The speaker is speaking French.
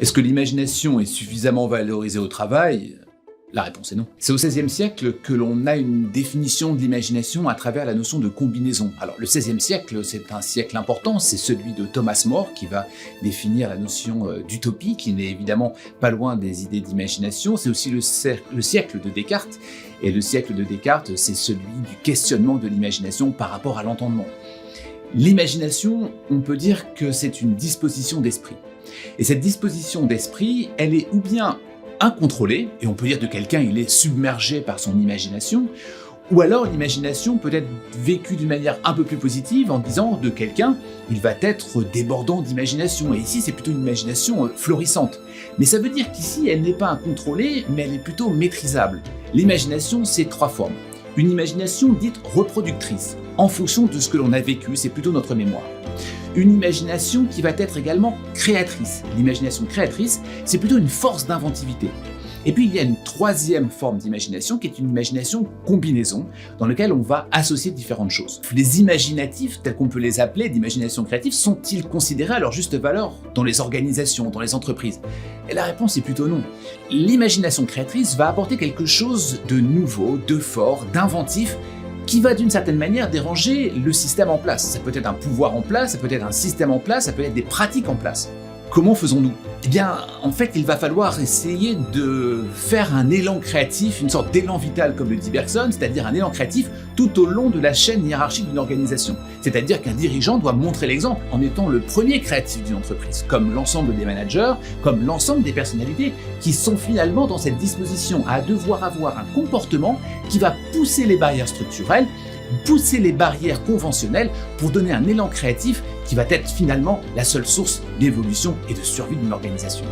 Est-ce que l'imagination est suffisamment valorisée au travail ? La réponse est non. C'est au XVIe siècle que l'on a une définition de l'imagination à travers la notion de combinaison. Alors le XVIe siècle, c'est un siècle important, c'est celui de Thomas More qui va définir la notion d'utopie, qui n'est évidemment pas loin des idées d'imagination. C'est aussi le siècle de Descartes, et le siècle de Descartes, c'est celui du questionnement de l'imagination par rapport à l'entendement. L'imagination, on peut dire que c'est une disposition d'esprit. Et cette disposition d'esprit, elle est ou bien incontrôlé, et on peut dire de quelqu'un il est submergé par son imagination, ou alors l'imagination peut être vécue d'une manière un peu plus positive en disant de quelqu'un il va être débordant d'imagination, et ici c'est plutôt une imagination florissante. Mais ça veut dire qu'ici elle n'est pas incontrôlée, mais elle est plutôt maîtrisable. L'imagination c'est trois formes. Une imagination dite reproductrice, en fonction de ce que l'on a vécu, c'est plutôt notre mémoire. Une imagination qui va être également créatrice. L'imagination créatrice, c'est plutôt une force d'inventivité. Et puis il y a une troisième forme d'imagination qui est une imagination combinaison, dans laquelle on va associer différentes choses. Les imaginatifs, tels qu'on peut les appeler, d'imagination créative, sont-ils considérés à leur juste valeur dans les organisations, dans les entreprises ? Et la réponse est plutôt non. L'imagination créatrice va apporter quelque chose de nouveau, de fort, d'inventif, qui va d'une certaine manière déranger le système en place. Ça peut être un pouvoir en place, ça peut être un système en place, ça peut être des pratiques en place. Comment faisons-nous ? Eh bien, en fait, il va falloir essayer de faire un élan créatif, une sorte d'élan vital, comme le dit Bergson, c'est-à-dire un élan créatif tout au long de la chaîne hiérarchique d'une organisation. C'est-à-dire qu'un dirigeant doit montrer l'exemple en étant le premier créatif d'une entreprise, comme l'ensemble des managers, comme l'ensemble des personnalités qui sont finalement dans cette disposition à devoir avoir un comportement qui va pousser les barrières structurelles, pousser les barrières conventionnelles pour donner un élan créatif qui va être finalement la seule source d'évolution et de survie d'une organisation.